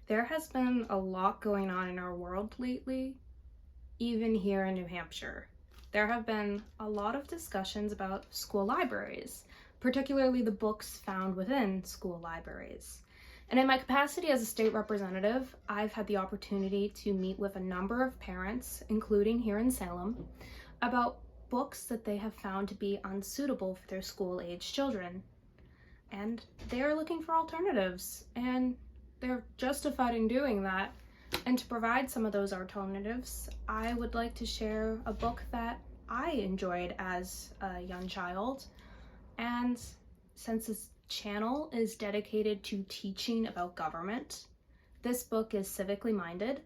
There has been a lot going on in our world lately, even here in New Hampshire. There have been a lot of discussions about school libraries, particularly the books found within school libraries. And in my capacity as a state representative, I've had the opportunity to meet with a number of parents, including here in Salem, about books that they have found to be unsuitable for their school-age children. And they are looking for alternatives, and they're justified in doing that. And to provide some of those alternatives, I would like to share a book that I enjoyed as a young child. And since this channel is dedicated to teaching about government, this book is Civically-Minded,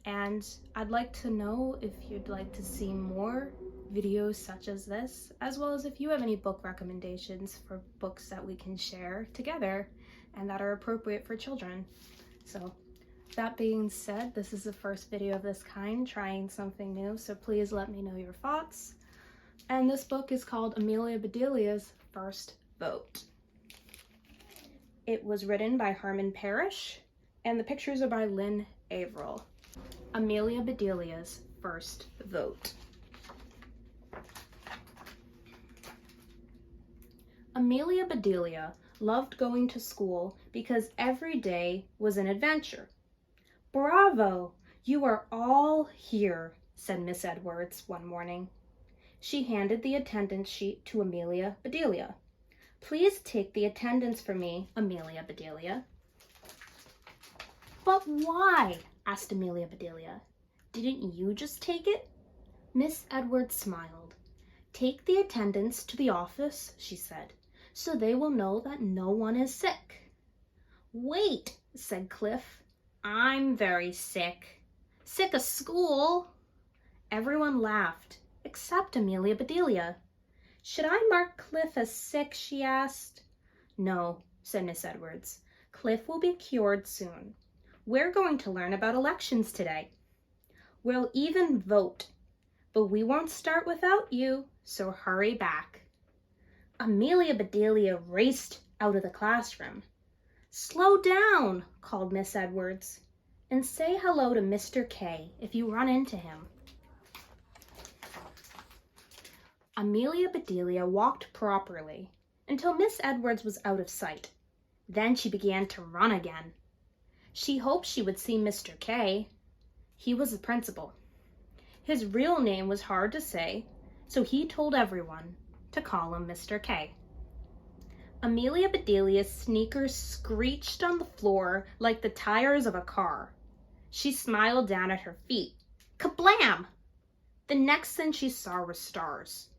and I'd like to know if you'd like to see more videos such as this, as well as if you have any book recommendations for books that we can share together and that are appropriate for children. So that being said, this is the first video of this kind, trying something new, so please let me know your thoughts. And this book is called Amelia Bedelia's First Vote. It was written by Herman Parish, and the pictures are by Lynne, Avril. Amelia Bedelia's First Vote. Amelia Bedelia loved going to school because every day was an adventure. "Bravo! You are all here," said Miss Edwards one morning. She handed the attendance sheet to Amelia Bedelia. "Please take the attendance for me, Amelia Bedelia." "But why?" asked Amelia Bedelia. "Didn't you just take it?" Miss Edwards smiled. "Take the attendance to the office," she said, "so they will know that no one is sick." "Wait," said Cliff. "I'm very sick." "Sick of school?" Everyone laughed, except Amelia Bedelia. "Should I mark Cliff as sick?" she asked. "No," said Miss Edwards. "Cliff will be cured soon. We're going to learn about elections today. We'll even vote, but we won't start without you, so hurry back." Amelia Bedelia raced out of the classroom. "Slow down," called Miss Edwards, "and say hello to Mr. K if you run into him." Amelia Bedelia walked properly until Miss Edwards was out of sight. Then she began to run again. She hoped she would see Mr. K. He was the principal. His real name was hard to say, so he told everyone to call him Mr. K. Amelia Bedelia's sneakers screeched on the floor like the tires of a car. She smiled down at her feet. Kablam! The next thing she saw were stars.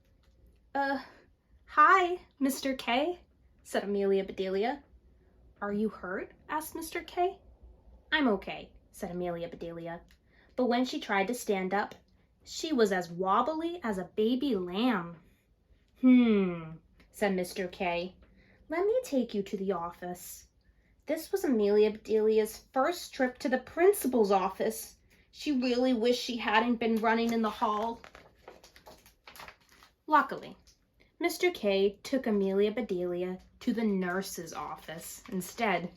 Hi, Mr. K," said Amelia Bedelia. "Are you hurt?" asked Mr. K. "I'm okay," said Amelia Bedelia. But when she tried to stand up, she was as wobbly as a baby lamb. Said Mr. K. "Let me take you to the office." This was Amelia Bedelia's first trip to the principal's office. She really wished she hadn't been running in the hall. Luckily, Mr. K took Amelia Bedelia to the nurse's office instead.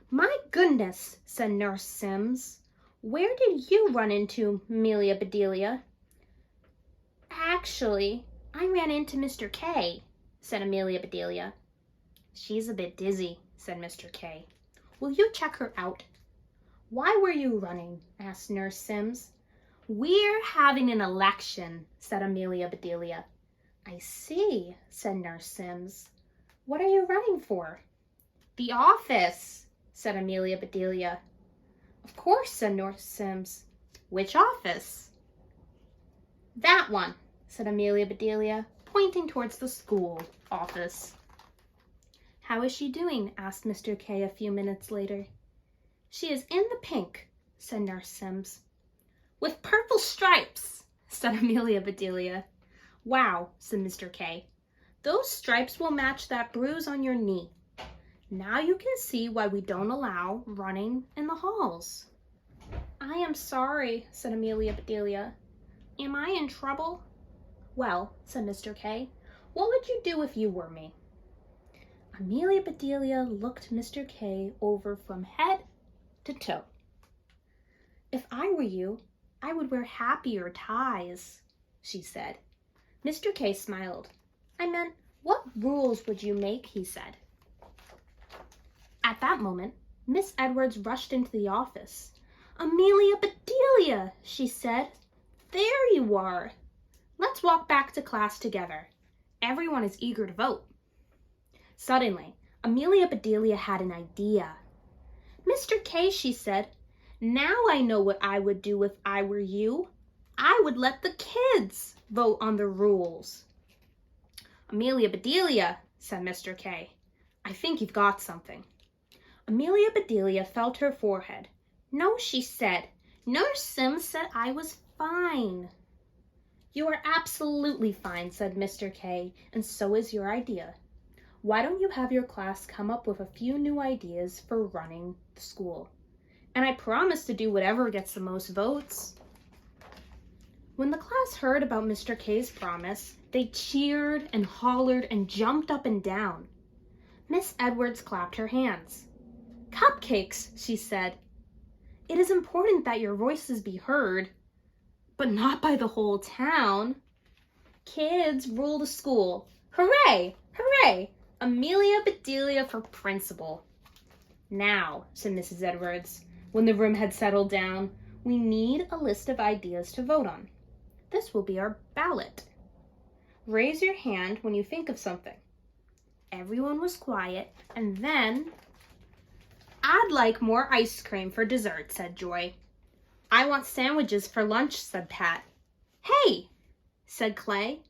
"My goodness," said Nurse Sims. "Where did you run into, Amelia Bedelia?" "Actually, I ran into Mr. K," said Amelia Bedelia. "She's a bit dizzy," said Mr. K. "Will you check her out?" "Why were you running?" asked Nurse Sims. "We're having an election," said Amelia Bedelia. "I see," said Nurse Sims. "What are you running for?" "The office," said Amelia Bedelia. "Of course," said Nurse Sims. "Which office?" "That one," said Amelia Bedelia, pointing towards the school office. "How is she doing?" asked Mr. K a few minutes later. "She is in the pink," said Nurse Sims. "With purple stripes," said Amelia Bedelia. "Wow," said Mr. K. "Those stripes will match that bruise on your knee. Now you can see why we don't allow running in the halls." "I am sorry," said Amelia Bedelia. "Am I in trouble?" "Well," said Mr. K, "what would you do if you were me?" Amelia Bedelia looked Mr. K over from head to toe. "If I were you, I would wear happier ties," she said. Mr. K smiled. "I meant, what rules would you make?" he said. At that moment, Miss Edwards rushed into the office. "Amelia Bedelia," she said. "There you are. Let's walk back to class together. Everyone is eager to vote." Suddenly, Amelia Bedelia had an idea. "Mr. K," she said, "now I know what I would do if I were you. I would let the kids vote on the rules." "Amelia Bedelia," said Mr. K, "I think you've got something." Amelia Bedelia felt her forehead. "No," she said. "Nurse Sims said I was fine." "You are absolutely fine," said Mr. K, "and so is your idea. Why don't you have your class come up with a few new ideas for running the school? And I promise to do whatever gets the most votes." When the class heard about Mr. K's promise, they cheered and hollered and jumped up and down. Miss Edwards clapped her hands. "Cupcakes," she said. "It is important that your voices be heard, but not by the whole town. Kids rule the school. Hooray! Hooray! Amelia Bedelia for principal." "Now," said Mrs. Edwards, when the room had settled down, "we need a list of ideas to vote on. This will be our ballot. Raise your hand when you think of something." Everyone was quiet, and then, "I'd like more ice cream for dessert," said Joy. "I want sandwiches for lunch," said Pat. "Hey," said Clay,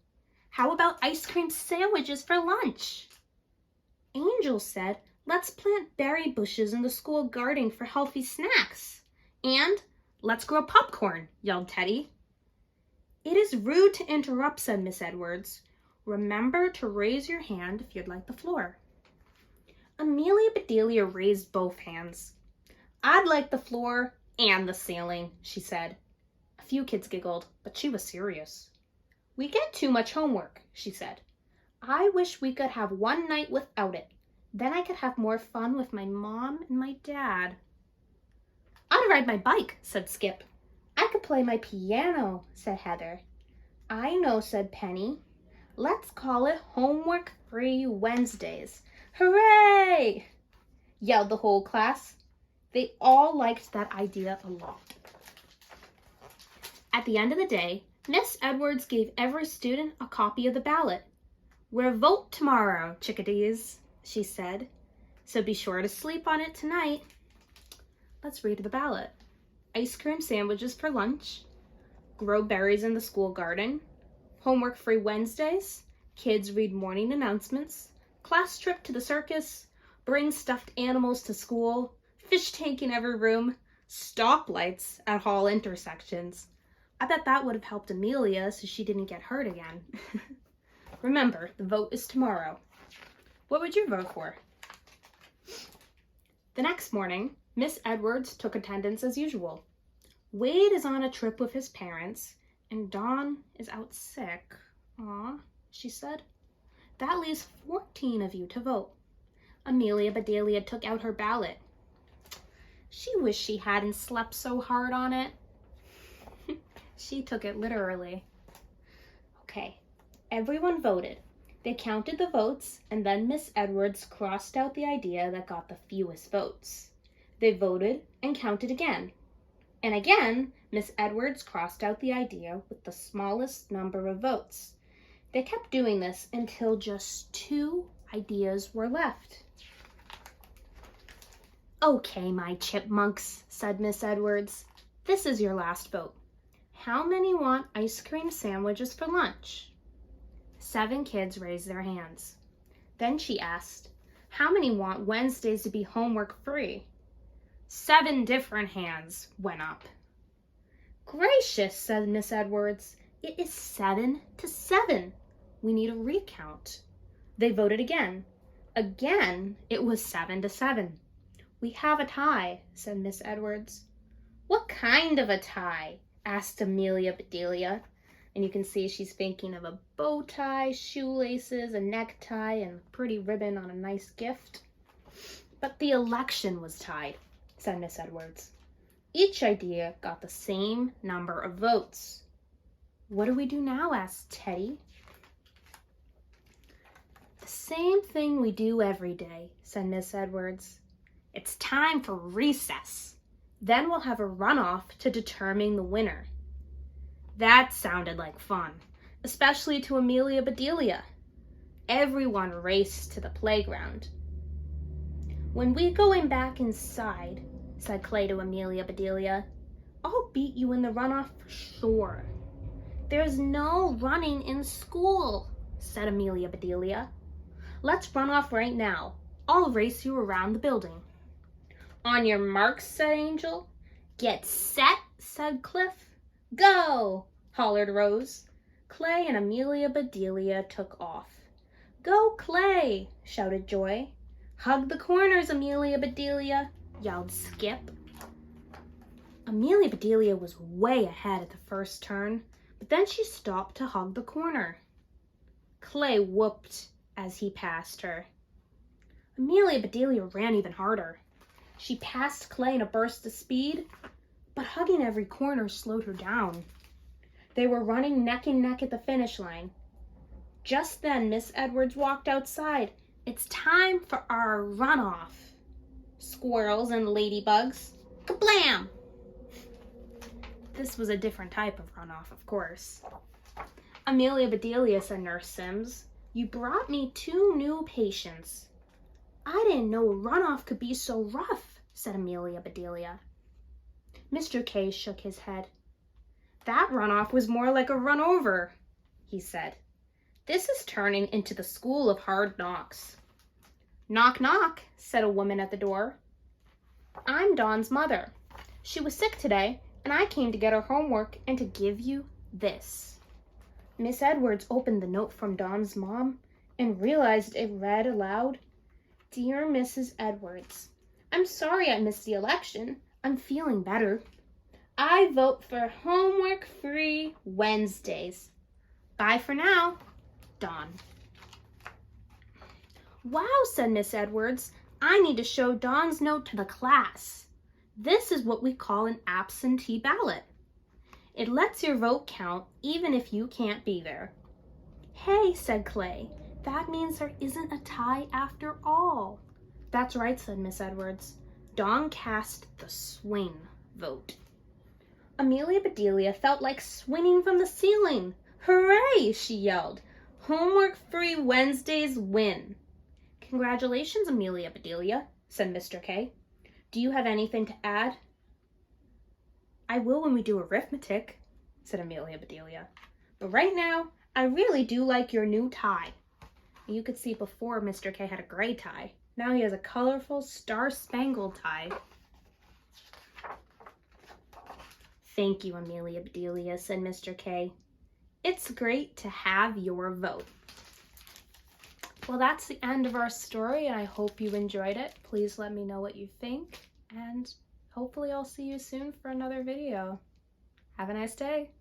"how about ice cream sandwiches for lunch?" Angel said, "Let's plant berry bushes in the school garden for healthy snacks." And, "Let's grow popcorn," yelled Teddy. "It is rude to interrupt," said Miss Edwards. "Remember to raise your hand if you'd like the floor." Amelia Bedelia raised both hands. "I'd like the floor and the ceiling," she said. A few kids giggled, but she was serious. "We get too much homework," she said. "I wish we could have one night without it. Then I could have more fun with my mom and my dad." "I'd ride my bike," said Skip. "I could play my piano," said Heather. "I know," said Penny. "Let's call it Homework-Free Wednesdays." "Hooray!" yelled the whole class. They all liked that idea a lot. At the end of the day, Miss Edwards gave every student a copy of the ballot. "We're vote tomorrow, chickadees," she said, "so be sure to sleep on it tonight." Let's read the ballot. Ice cream sandwiches for lunch. Grow berries in the school garden. Homework-free Wednesdays. Kids read morning announcements. Class trip to the circus. Bring stuffed animals to school. Fish tank in every room. Stoplights at hall intersections. I bet that would have helped Amelia so she didn't get hurt again. Remember, the vote is tomorrow. What would you vote for? The next morning, Miss Edwards took attendance as usual. Wade is on a trip with his parents, and Dawn is out sick. "Aw," she said. "That leaves 14 of you to vote." Amelia Bedelia took out her ballot. She wished she hadn't slept so hard on it. She took it literally. Okay, everyone voted. They counted the votes, and then Miss Edwards crossed out the idea that got the fewest votes. They voted and counted again. And again, Miss Edwards crossed out the idea with the smallest number of votes. They kept doing this until just 2 ideas were left. "Okay, my chipmunks," said Miss Edwards. "This is your last vote. How many want ice cream sandwiches for lunch?" 7 kids raised their hands. Then she asked, "How many want Wednesdays to be homework free?" 7 different hands went up. "Gracious," said Miss Edwards. "It is 7 to 7. We need a recount." They voted again. Again, it was 7 to 7. "We have a tie," said Miss Edwards. "What kind of a tie?" asked Amelia Bedelia. And you can see she's thinking of a bow tie, shoelaces, a necktie, and a pretty ribbon on a nice gift. But the election was tied. said Miss Edwards. Each idea got the same number of votes. What do we do now? Asked Teddy. The same thing we do every day, said Miss Edwards. It's time for recess. Then we'll have a runoff to determine the winner. That sounded like fun, especially to Amelia Bedelia. Everyone raced to the playground. When we go back inside, said Clay to Amelia Bedelia, I'll beat you in the runoff for sure. There's no running in school, said Amelia Bedelia. Let's run off right now. I'll race you around the building. On your marks, said Angel. Get set, said Cliff. Go, hollered Rose. Clay and Amelia Bedelia took off. Go, Clay, shouted Joy. Hug the corners, Amelia Bedelia, yelled Skip. Amelia Bedelia was way ahead at the first turn, but then she stopped to hug the corner. Clay whooped as he passed her. Amelia Bedelia ran even harder. She passed Clay in a burst of speed, but hugging every corner slowed her down. They were running neck and neck at the finish line. Just then, Miss Edwards walked outside. It's time for our runoff. Squirrels and ladybugs. Kablam! This was a different type of runoff, of course. Amelia Bedelia, said Nurse Sims, you brought me 2 new patients. I didn't know a runoff could be so rough, said Amelia Bedelia. Mr. K shook his head. That runoff was more like a run over, he said. This is turning into the school of hard knocks. Knock, knock, said a woman at the door. I'm Dawn's mother. She was sick today, and I came to get her homework and to give you this. Miss Edwards opened the note from Dawn's mom and realized it read aloud, Dear Mrs. Edwards, I'm sorry I missed the election. I'm feeling better. I vote for homework-free Wednesdays. Bye for now, Dawn. Wow, said Miss Edwards. I need to show Dawn's note to the class. This is what we call an absentee ballot. It lets your vote count even if you can't be there. Hey, said Clay, that means there isn't a tie after all. That's right, said Miss Edwards. Dawn cast the swing vote. Amelia Bedelia felt like swinging from the ceiling. Hooray, she yelled. Homework-free Wednesdays win. Congratulations, Amelia Bedelia, said Mr. K. Do you have anything to add? I will when we do arithmetic, said Amelia Bedelia. But right now, I really do like your new tie. You could see before Mr. K had a gray tie. Now he has a colorful star-spangled tie. Thank you, Amelia Bedelia, said Mr. K. It's great to have your vote. Well, that's the end of our story, and I hope you enjoyed it. Please let me know what you think, and hopefully I'll see you soon for another video. Have a nice day.